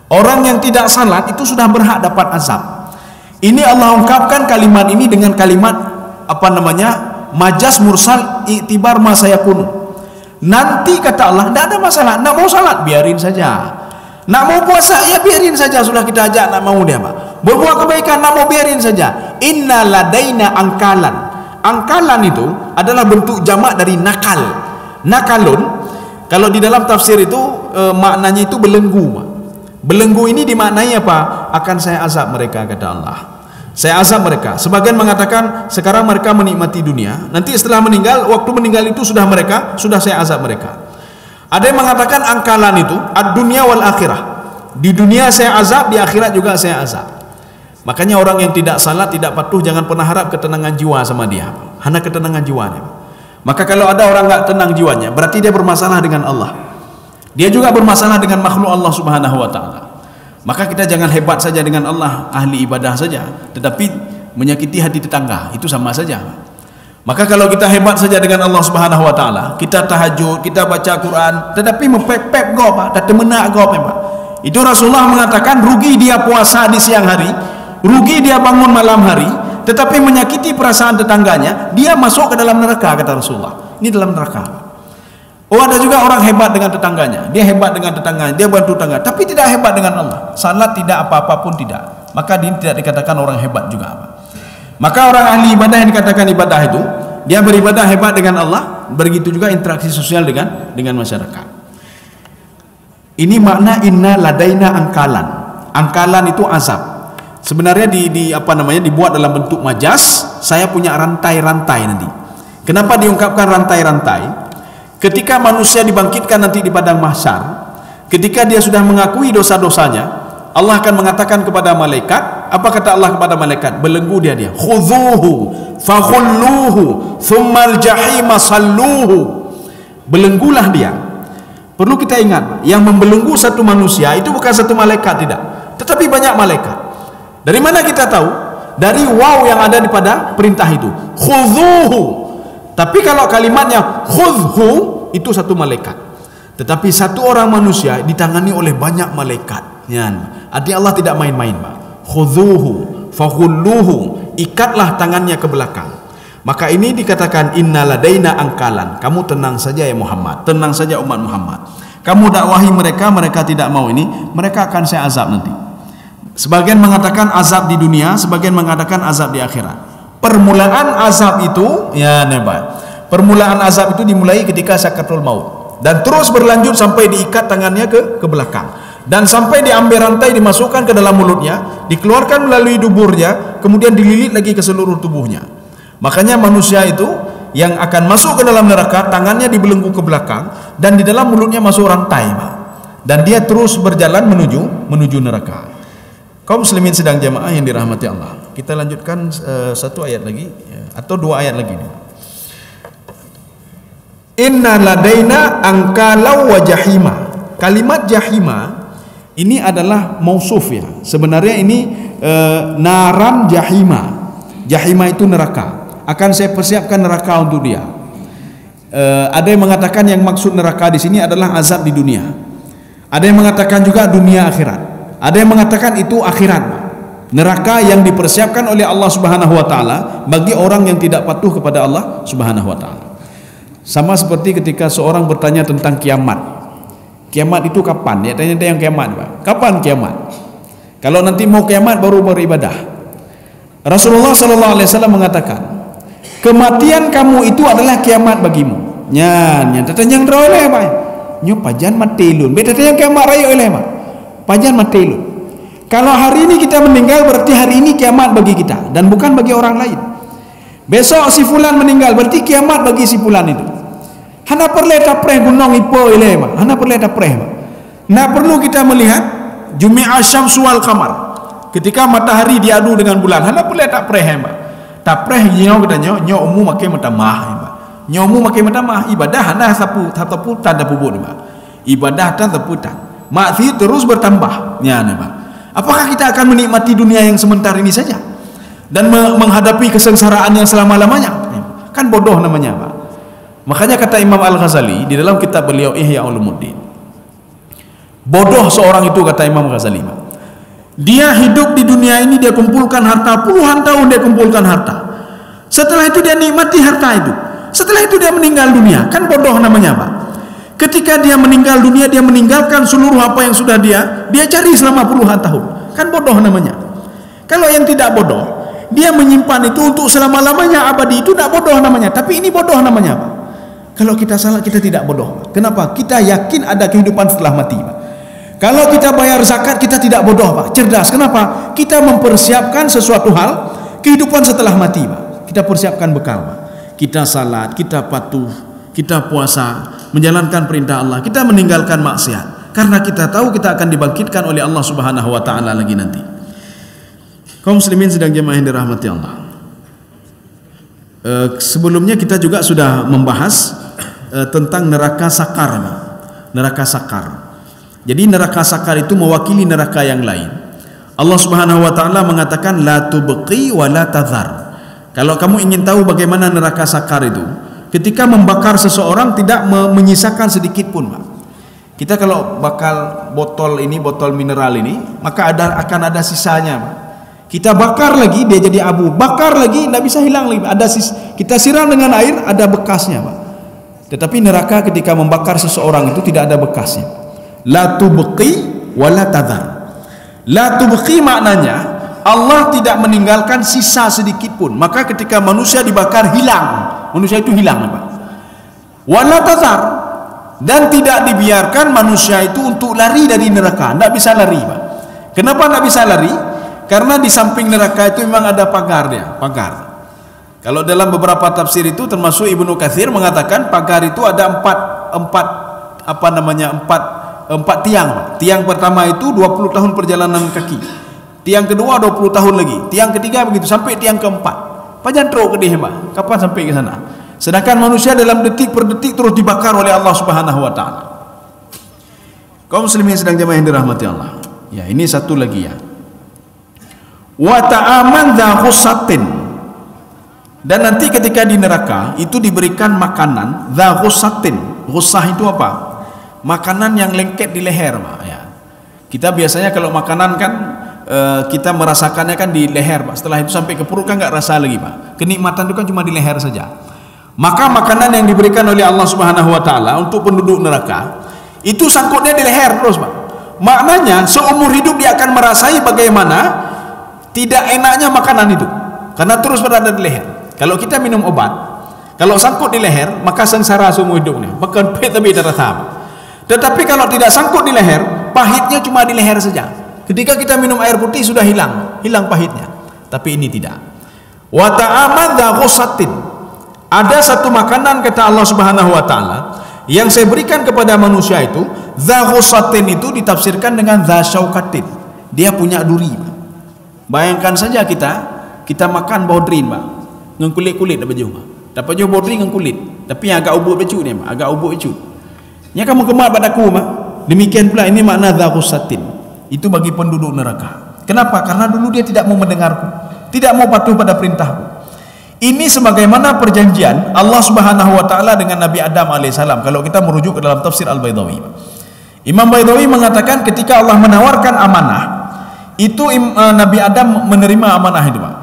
Orang yang tidak salat itu sudah berhak dapat azab. Ini Allah ungkapkan kalimat ini dengan kalimat apa namanya? Majaz mursal i'tibar ma sayakun. Nanti kata Allah, tidak ada masalah. Nak mau salat, biarin saja. Nak mau puasa, ya biarin saja. Sudah kita ajak, nak mau dia, Pak. Berbuat kebaikan, nak mau biarin saja. Inna ladaina angkalan. Angkalan itu adalah bentuk jamak dari nakal. Nakalun, kalau di dalam tafsir itu maknanya itu belenggu. Belenggu ini dimaknai apa? Akan saya azab mereka, kata Allah. Saya azab mereka. Sebagian mengatakan sekarang mereka menikmati dunia, nanti setelah meninggal, waktu meninggal itu sudah saya azab mereka. Ada yang mengatakan angkalan itu ad-dunya wal akhirah. Di dunia saya azab, di akhirat juga saya azab. Makanya orang yang tidak salat, tidak patuh, jangan pernah harap ketenangan jiwa sama dia. Hanya ketenangan jiwanya. Maka kalau ada orang enggak tenang jiwanya, berarti dia bermasalah dengan Allah. Dia juga bermasalah dengan makhluk Allah Subhanahu wa taala. Maka kita jangan hebat saja dengan Allah, ahli ibadah saja, tetapi menyakiti hati tetangga, itu sama saja. Maka kalau kita hebat saja dengan Allah Subhanahu wa taala, kita tahajud, kita baca Quran, tetapi mepep-pep go, Pak, tak temenak go, Pak. Itu Rasulullah mengatakan rugi dia puasa di siang hari, rugi dia bangun malam hari, tetapi menyakiti perasaan tetangganya, dia masuk ke dalam neraka, kata Rasulullah. Ini dalam neraka. Oh, ada juga orang hebat dengan tetangganya, dia hebat dengan tetangganya, dia bantu tetangga, tapi tidak hebat dengan Allah. Salat tidak, apa-apa pun tidak, maka dia tidak dikatakan orang hebat juga. Maka orang ahli ibadah yang dikatakan ibadah itu, dia beribadah hebat dengan Allah, begitu juga interaksi sosial dengan masyarakat. Ini makna inna ladaina angkalan. Angkalan itu azab. Sebenarnya dibuat dalam bentuk majas. Saya punya rantai-rantai nanti. Kenapa diungkapkan rantai-rantai? Ketika manusia dibangkitkan nanti di padang mahsyar, ketika dia sudah mengakui dosa-dosanya, Allah akan mengatakan kepada malaikat, apa kata Allah kepada malaikat? Belenggu dia. Khudhuhu fakhulluhu thummal jahima salluhu. Belenggulah dia. Perlu kita ingat, yang membelenggu satu manusia itu bukan satu malaikat, tidak, tetapi banyak malaikat. Dari mana kita tahu? Dari waw yang ada di pada perintah itu, khudhuhu. Tapi kalau kalimatnya khudhu, itu satu malaikat. Tetapi satu orang manusia ditangani oleh banyak malaikat. Artinya Allah tidak main-main, Pak. Khudhuhu fakhulluhu, ikatlah tangannya ke belakang. Maka ini dikatakan inna ladaina angkalan. Kamu tenang saja ya Muhammad, tenang saja umat Muhammad. Kamu dakwahi mereka, mereka tidak mau ini, mereka akan saya azab nanti. Sebagian mengatakan azab di dunia, sebagian mengatakan azab di akhirat. Permulaan azab itu, permulaan azab itu dimulai ketika sakaratul maut dan terus berlanjut sampai diikat tangannya ke belakang dan sampai diambil rantai, dimasukkan ke dalam mulutnya, dikeluarkan melalui duburnya, kemudian dililit lagi ke seluruh tubuhnya. Makanya manusia itu yang akan masuk ke dalam neraka, tangannya dibelenggu ke belakang dan di dalam mulutnya masuk rantai, dan dia terus berjalan menuju neraka. Kaum muslimin sedang jamaah yang dirahmati Allah, kita lanjutkan satu ayat lagi atau dua ayat lagi. Inna ladaina angkalau wa jahima. Kalimat jahima ini adalah mausuf ya. Sebenarnya ini naran jahima. Jahima itu neraka. Akan saya persiapkan neraka untuk dia. Ada yang mengatakan yang maksud neraka di sini adalah azab di dunia. Ada yang mengatakan juga dunia akhirat. Ada yang mengatakan itu akhirat. Neraka yang dipersiapkan oleh Allah Subhanahu wa taala bagi orang yang tidak patuh kepada Allah Subhanahu wa taala. Sama seperti ketika seorang bertanya tentang kiamat. Kiamat itu kapan? Dia tanya yang kiamat, Pak. Kapan kiamat? Kalau nanti mau kiamat baru beribadah. Rasulullah sallallahu alaihi wasallam mengatakan, kematian kamu itu adalah kiamat bagimu. Nyan tanya yang oleh Pak. Nyo pajan matelun. Beta tanya kiamat raya oleh Pak. Pajan matelun. Kalau hari ini kita meninggal berarti hari ini kiamat bagi kita dan bukan bagi orang lain. Besok si fulan meninggal berarti kiamat bagi si fulan itu. Hana perlu tapreh gunung ipo ile ma. Hana perlu tapreh ma. Nah perlu kita melihat jumi'a syamsu wal qamar. Ketika matahari diadu dengan bulan, hana perlu tapreh ma. Tapreh nyo kita nyo umum make matamah ma. Nyo umum make matamah ibadah hana sapu tanda pubut ma. Ibadah tan saputan. Maksi terus bertambah. Apakah kita akan menikmati dunia yang sebentar ini saja dan menghadapi kesengsaraan yang selama-lamanya? Kan bodoh namanya, Pak. Makanya kata Imam Al-Ghazali di dalam kitab beliau Ihya Ulumuddin, bodoh seorang itu, kata Imam Ghazali, Pak. Dia hidup di dunia ini, dia kumpulkan harta, puluhan tahun dia kumpulkan harta. Setelah itu dia nikmati harta itu. Setelah itu dia meninggal dunia. Kan bodoh namanya, Pak. Ketika dia meninggal dunia, dia meninggalkan seluruh apa yang sudah dia cari selama puluhan tahun. Kan bodoh namanya. Kalau yang tidak bodoh, dia menyimpan itu untuk selama-lamanya abadi, itu tidak bodoh namanya. Tapi ini bodoh namanya, Pak. Kalau kita salah, kita tidak bodoh. Kenapa? Kita yakin ada kehidupan setelah mati, Pak. Kalau kita bayar zakat, kita tidak bodoh, Pak. Cerdas. Kenapa? Kita mempersiapkan sesuatu hal kehidupan setelah mati, Pak. Kita persiapkan bekal, Pak. Kita salat, kita patuh, kita puasa, menjalankan perintah Allah, kita meninggalkan maksiat karena kita tahu kita akan dibangkitkan oleh Allah Subhanahu wa taala lagi nanti. Kaum muslimin sedang jemaah yang dirahmati Allah. Sebelumnya kita juga sudah membahas tentang neraka sakar. Neraka sakar. Jadi neraka sakar itu mewakili neraka yang lain. Allah Subhanahu wa taala mengatakan la tubqi wa la tadhar. Kalau kamu ingin tahu bagaimana neraka sakar itu, ketika membakar seseorang tidak menyisakan sedikit pun, Pak. Kita kalau bakal botol mineral ini, maka akan ada sisanya, Pak. Kita bakar lagi, dia jadi abu. Bakar lagi, tidak bisa hilang lagi. Kita siram dengan air, ada bekasnya, Pak. Tetapi neraka ketika membakar seseorang itu tidak ada bekasnya. La tubqi wa la tadhar. La tubqi maknanya Allah tidak meninggalkan sisa sedikit pun. Maka ketika manusia dibakar, hilang. Manusia itu hilang, Pak. Wa la tadhar. Dan tidak dibiarkan manusia itu untuk lari dari neraka. Tidak bisa lari, Pak. Kenapa tidak bisa lari? Karena di samping neraka itu memang ada pagar dia, pagar. Kalau dalam beberapa tafsir itu, termasuk Ibnu Katsir mengatakan pagar itu ada empat tiang. Tiang pertama itu 20 tahun perjalanan kaki. Tiang kedua 20 tahun lagi. Tiang ketiga begitu sampai tiang keempat. Pajantro ke dia, Pak. Kapan sampai ke sana? Sedangkan manusia dalam detik per detik terus dibakar oleh Allah Subhanahu wa taala. Kaum muslimin sedang jemaah yang dirahmati Allah. Ya, ini satu lagi ya. Wa ta'aman dha ghussatin. Dan nanti ketika di neraka itu diberikan makanan dha ghussatin. Ghussah itu apa? Makanan yang lengket di leher, Pak, ya. Kita biasanya kalau makanan kan kita merasakannya kan di leher, Pak. Setelah itu sampai ke perut kan enggak rasa lagi, Pak. Kenikmatan itu kan cuma di leher saja. Maka makanan yang diberikan oleh Allah Subhanahu wa taala untuk penduduk neraka itu sangkutnya di leher terus, Pak. Maknanya seumur hidup dia akan merasai bagaimana tidak enaknya makanan itu, karena terus berada di leher. Kalau kita minum obat, kalau sangkut di leher, maka sengsara seumur hidupnya, bahkan pahit tapi tidak rasa. Tetapi kalau tidak sangkut di leher, pahitnya cuma di leher saja. Ketika kita minum air putih sudah hilang pahitnya. Tapi ini tidak. Wa ta'aman dha ghussatin. Ada satu makanan, kata Allah Subhanahu wa taala, yang saya berikan kepada manusia itu, dha ghussatin itu ditafsirkan dengan dha syaukatin. Dia punya duri. Bayangkan saja kita makan bodrin, Pak. Dengan kulit-kulit dapat baju, Pak. Dapat baju bodrin dengan kulit. Tapi yang agak ubuk becut ni, Pak. Agak ubuk becut. Nya kamu kemat padaku, Pak. Demikian pula ini makna dha ghussatin. Itu bagi penduduk neraka. Kenapa? Karena dulu dia tidak mau mendengarku, tidak mau patuh pada perintahku. Ini sebagaimana perjanjian Allah Subhanahu wa taala dengan Nabi Adam alaihissalam. Kalau kita merujuk ke dalam tafsir Al-Baydawi, Imam Baydawi mengatakan ketika Allah menawarkan amanah, itu Nabi Adam menerima amanah itu, Pak.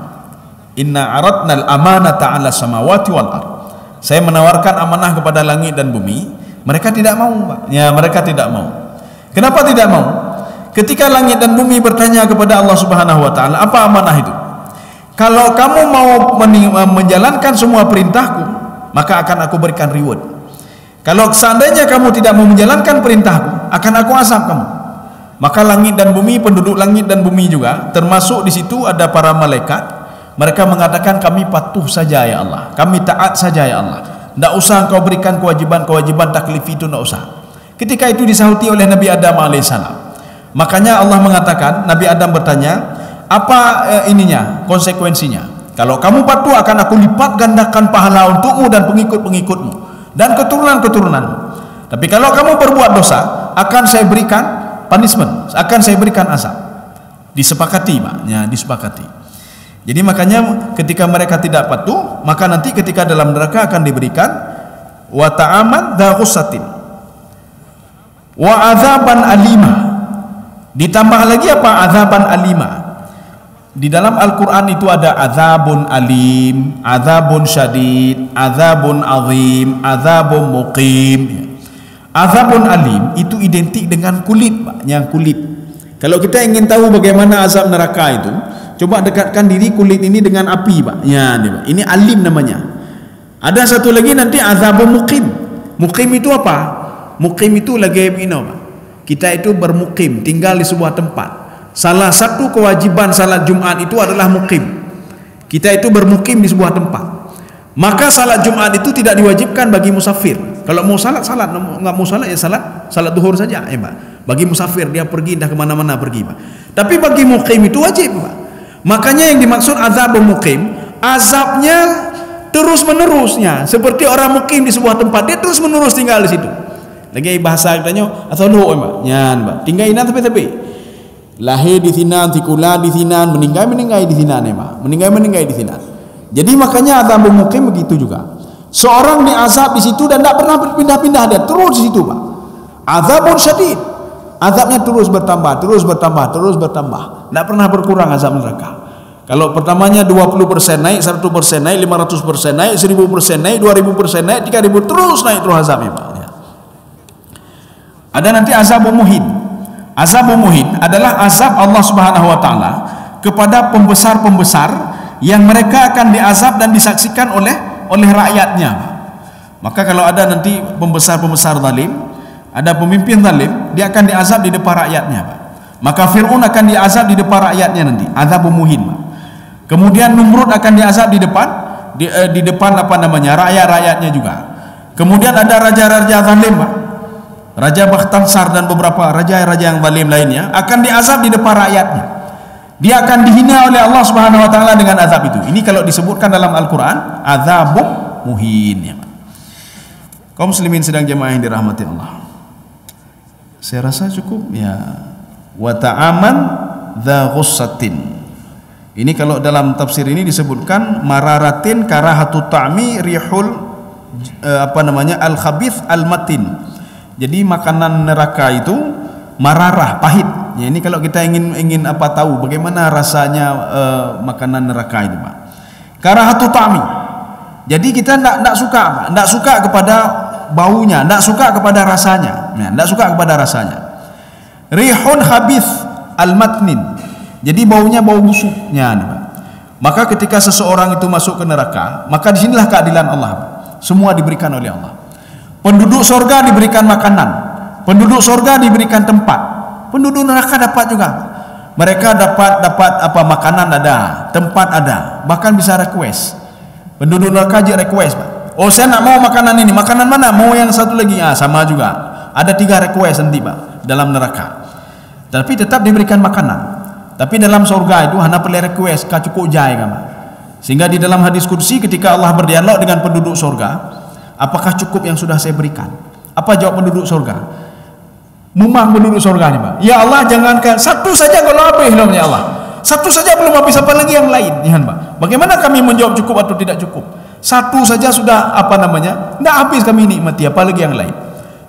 Inna aradnal amanata 'ala samawati wal ard. Saya menawarkan amanah kepada langit dan bumi, mereka tidak mau, Pak. Ya, mereka tidak mau. Kenapa tidak mau? Ketika langit dan bumi bertanya kepada Allah Subhanahu wa taala, apa amanah itu? Kalau kamu mau menjalankan semua perintahku, maka akan aku berikan reward. Kalau seandainya kamu tidak mau menjalankan perintahku, akan aku azab kamu. Maka langit dan bumi, penduduk langit dan bumi juga, termasuk di situ ada para malaikat. Mereka mengatakan, kami patuh saja ya Allah, kami taat saja ya Allah. Tidak usah engkau berikan kewajiban taklif itu, tidak usah. Ketika itu disahuti oleh Nabi Adam alaihissalam. Makanya Allah mengatakan, Nabi Adam bertanya, apa konsekuensinya? Kalau kamu patuh, akan aku lipat gandakan pahala untukmu dan pengikut-pengikutmu dan keturunan-keturunanmu. Tapi kalau kamu berbuat dosa, akan saya berikan punishment, akan saya berikan azab. Disepakati, Pak. Ya, disepakati. Jadi makanya ketika mereka tidak patuh, maka nanti ketika dalam neraka akan diberikan wa ta'aman dha ghussatin wa azaban alima. Ditambah lagi apa? Azaban alima. Di dalam Al-Quran itu ada azabun alim, azabun syadid, azabun azim, azabun muqim. Azabun alim itu identik dengan kulit, Pak. Yang kulit. Kalau kita ingin tahu bagaimana azab neraka itu, coba dekatkan diri kulit ini dengan api, Pak. Ya, ini alim namanya. Ada satu lagi nanti azabun muqim. Muqim itu apa? Muqim itu lagi Pak. Kita itu bermukim, tinggal di sebuah tempat. Salah satu kewajiban salat Jumat itu adalah mukim. Kita itu bermukim di sebuah tempat. Maka salat Jumat itu tidak diwajibkan bagi musafir. Kalau mau salat, enggak mau salat ya salat duhur saja, ya, Pak. Bagi musafir dia pergi dah kemana-mana pergi, Pak. Tapi bagi mukim itu wajib, Pak. Makanya yang dimaksud azab mukim, azabnya terus menerusnya. Seperti orang mukim di sebuah tempat, dia terus menerus tinggal di situ. Lagi bahasa katanya atau lu, Pak. Nyan, Pak. Tinggal ina tapi. Lahir di sinan, tikula di sinan, meninggal di sinan, Pak. Meninggal di sinan. Jadi makanya azab mukim begitu juga. Seorang diazab di situ dan tidak pernah berpindah-pindah, dia terus di situ, Pak. Azabun syadid. Azabnya terus bertambah. Tidak pernah berkurang azab neraka. Kalau pertamanya 20% naik, 100% naik, 500% naik, 1000% naik, 2000% naik, 3000 terus naik terus azabnya Pak. Ya. Ada nanti azab muhin. Azab muhin adalah azab Allah Subhanahu wa taala kepada pembesar-pembesar yang mereka akan diazab dan disaksikan oleh rakyatnya. Maka kalau ada nanti pembesar-pembesar zalim, ada pemimpin zalim, dia akan diazab di depan rakyatnya Pak. Maka Fir'aun akan diazab di depan rakyatnya nanti, azab muhin Pak. Kemudian Numrud akan diazab di depan apa namanya, rakyat-rakyatnya juga. Kemudian ada raja-raja zalim Pak. Raja Bakhtansar dan beberapa raja-raja yang zalim lainnya akan diazab di depan rakyatnya. Dia akan dihina oleh Allah Subhanahu wa taala dengan azab itu. Ini kalau disebutkan dalam Al-Qur'an, azabun muhin ya. Kaum muslimin sedang jemaah yang dirahmati Allah. Saya rasa cukup ya. Wa ta'aman dza ghussatin. Ini kalau dalam tafsir ini disebutkan mararatin karahatu ta'mi rihul al-khabith al-matin. Jadi makanan neraka itu mararah, pahit. Ya, ini kalau kita ingin tahu bagaimana rasanya makanan neraka itu, Pak. Karahatu ta'mi. Jadi kita tidak suka kepada baunya, tidak suka kepada rasanya. Ya, tidak suka kepada rasanya. Rihun khabith al-matnin. Jadi baunya bau busuknya. Maka ketika seseorang itu masuk ke neraka, maka disinilah keadilan Allah. Semua diberikan oleh Allah. Penduduk surga diberikan makanan, penduduk surga diberikan tempat, penduduk neraka dapat juga. Mereka dapat apa, makanan ada, tempat ada, bahkan bisa request. Penduduk neraka aja request, Pak. Oh, saya nak mau makanan ini, makanan mana? Mau yang satu lagi? Sama juga. Ada 3 request nanti, Pak, dalam neraka. Tapi tetap diberikan makanan. Tapi dalam surga itu hanya perlu request ka cukup jai kan. Sehingga di dalam hadis kursi ketika Allah berdialog dengan penduduk surga, apakah cukup yang sudah saya berikan? Apa jawab penduduk surga? Mumang penduduk surga ni, Pak. Ya Allah, jangankan satu saja kalau habis loh ya Allah. Satu saja belum habis, apa lagi yang lain? Ya, Pak. Bagaimana kami menjawab cukup atau tidak cukup? Satu saja sudah tidak habis kami nikmati, apa lagi yang lain?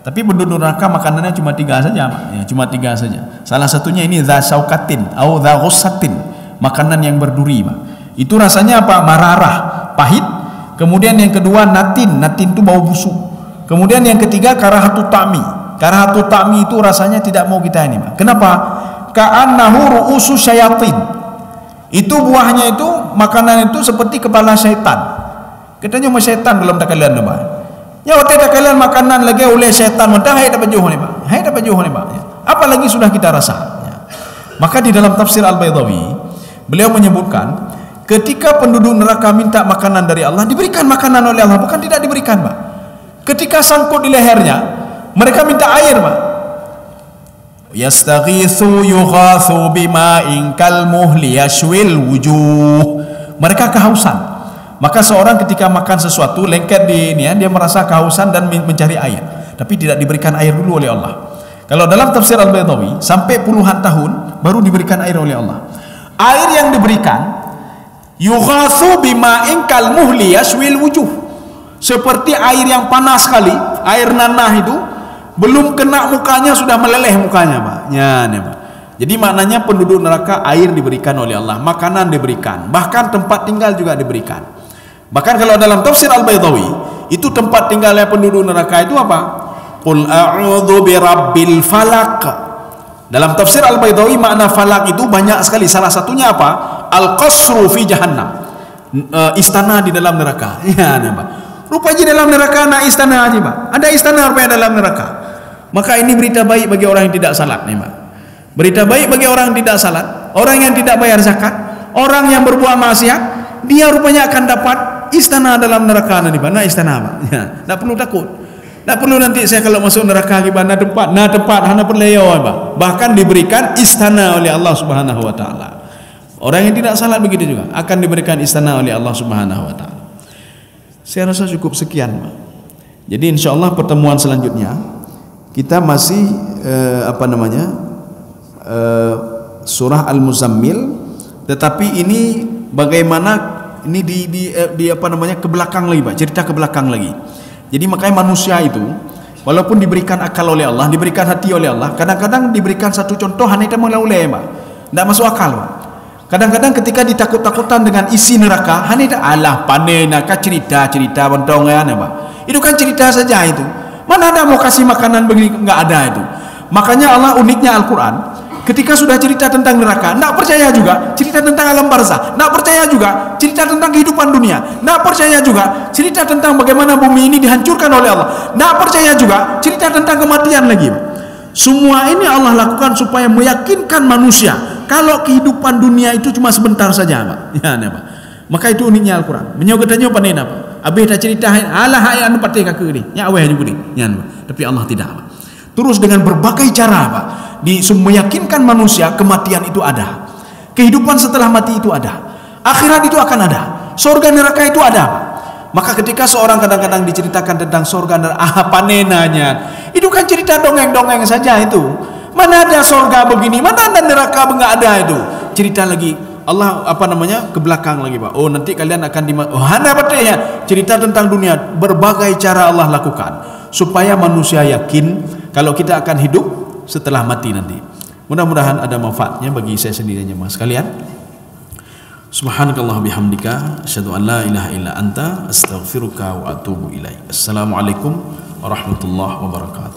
Tapi penduduk neraka makanannya cuma 3 saja, Pak. Ya, cuma 3 saja. Salah satunya ini dza syaukatin atau dza ghussatin, makanan yang berduri, Pak. Itu rasanya apa? Mararah, pahit. Kemudian yang kedua natin itu bau busuk. Kemudian yang ketiga karahatu ta'mi. Karahatu ta'mi itu rasanya tidak mau kita ini, Pak. Kenapa? Ka'annahu ru'usu syayatin. Itu buahnya itu, makanan itu seperti kepala syaitan. Katanya sama syaitan dalam takalian, Pak. Ya, waktu ada kalian makanan lagi oleh syaitan, mentah hai dapat jauh ni, Pak. Hai dapat jauh ni, Pak. Ya. Apalagi sudah kita rasa. Ya. Maka di dalam tafsir Al-Baydawi, beliau menyebutkan ketika penduduk neraka minta makanan dari Allah, diberikan makanan oleh Allah, bukan tidak diberikan, Pak. Ketika sangkut di lehernya, mereka minta air, Pak. Yastaghitsu yughatsu bima'in kalmuhli yashwil wujuh. Mereka kehausan. Maka seorang ketika makan sesuatu lengket di ini, dia merasa kehausan dan mencari air, tapi tidak diberikan air dulu oleh Allah. Kalau dalam tafsir Al-Baydawi sampai puluhan tahun baru diberikan air oleh Allah. Air yang diberikan yughatsu bima'in kalmuhli yashwil wujuh. Seperti air yang panas sekali, air nanah itu belum kena mukanya sudah meleleh mukanya, Pak. Ya, nih, Pak. Jadi maknanya penduduk neraka air diberikan oleh Allah, makanan diberikan, bahkan tempat tinggal juga diberikan. Bahkan kalau dalam tafsir Al-Baydawi, itu tempat tinggalnya penduduk neraka itu apa? Qul a'udzu birabbil falaq. Dalam tafsir Al-Baydawi makna falak itu banyak sekali. Salah satunya apa? Al-qasru fi jahannam. Istana di dalam neraka. Ya, Pak. Rupanya di dalam neraka ada istana aja, Pak. Ada istana rupanya dalam neraka. Maka ini berita baik bagi orang yang tidak salat nih, Pak. Berita baik bagi orang yang tidak salat, orang yang tidak bayar zakat, orang yang berbuat maksiat, dia rupanya akan dapat istana dalam neraka nanti, Pak. Nah, istana, Pak. Ya, tidak perlu takut. Tidak perlu nanti saya kalau masuk neraka gimana tempat, hanya perleyo, Pak. Bahkan diberikan istana oleh Allah Subhanahu wa taala. Orang yang tidak salat begitu juga akan diberikan istana oleh Allah Subhanahu wa taala. Saya rasa cukup sekian, Pak. Jadi insyaallah pertemuan selanjutnya kita masih surah Al-Muzammil, tetapi ini bagaimana ini di ke belakang lagi, Pak, cerita ke belakang lagi. Jadi makanya manusia itu walaupun diberikan akal oleh Allah, diberikan hati oleh Allah, kadang-kadang diberikan satu contoh hanya itu mulai, Pak. Tidak masuk akal, Pak. Kadang-kadang ketika ditakut-takutan dengan isi neraka, hanya alah pandai nak cerita-cerita bentongan apa. Itu kan cerita saja itu. Mana ada mau kasih makanan begini, enggak ada itu. Makanya Allah uniknya Al-Qur'an, ketika sudah cerita tentang neraka, enggak percaya juga cerita tentang alam barzah, enggak percaya juga cerita tentang kehidupan dunia, enggak percaya juga cerita tentang bagaimana bumi ini dihancurkan oleh Allah, enggak percaya juga cerita tentang kematian lagi. Semua ini Allah lakukan supaya meyakinkan manusia kalau kehidupan dunia itu cuma sebentar saja, Pak. Ya, Pak. Maka itu uniknya Al-Qur'an. Menyogetanya apa nih, Pak? Habis dah cerita alah hai anu patih ka ni. Ya aweh juga ni. Ya, Pak. Tapi Allah tidak, Pak. Terus dengan berbagai cara, Pak, meyakinkan manusia kematian itu ada. Kehidupan setelah mati itu ada. Akhirat itu akan ada. Surga neraka itu ada, Pak. Maka ketika seorang kadang-kadang diceritakan tentang surga neraka, apa nenanya? Itu kan cerita dongeng-dongeng saja itu. Mana ada surga begini, mana ada neraka enggak ada itu. Cerita lagi Allah ke belakang lagi, Pak. Oh, nanti kalian akan ada ya. Cerita tentang dunia, berbagai cara Allah lakukan supaya manusia yakin kalau kita akan hidup setelah mati nanti. Mudah-mudahan ada manfaatnya bagi saya sendirinya, Mas sekalian. Subhanakallah bihamdika asyhadu an la ilaha illa anta astaghfiruka wa atubu ilaik. Assalamualaikum warahmatullahi wabarakatuh.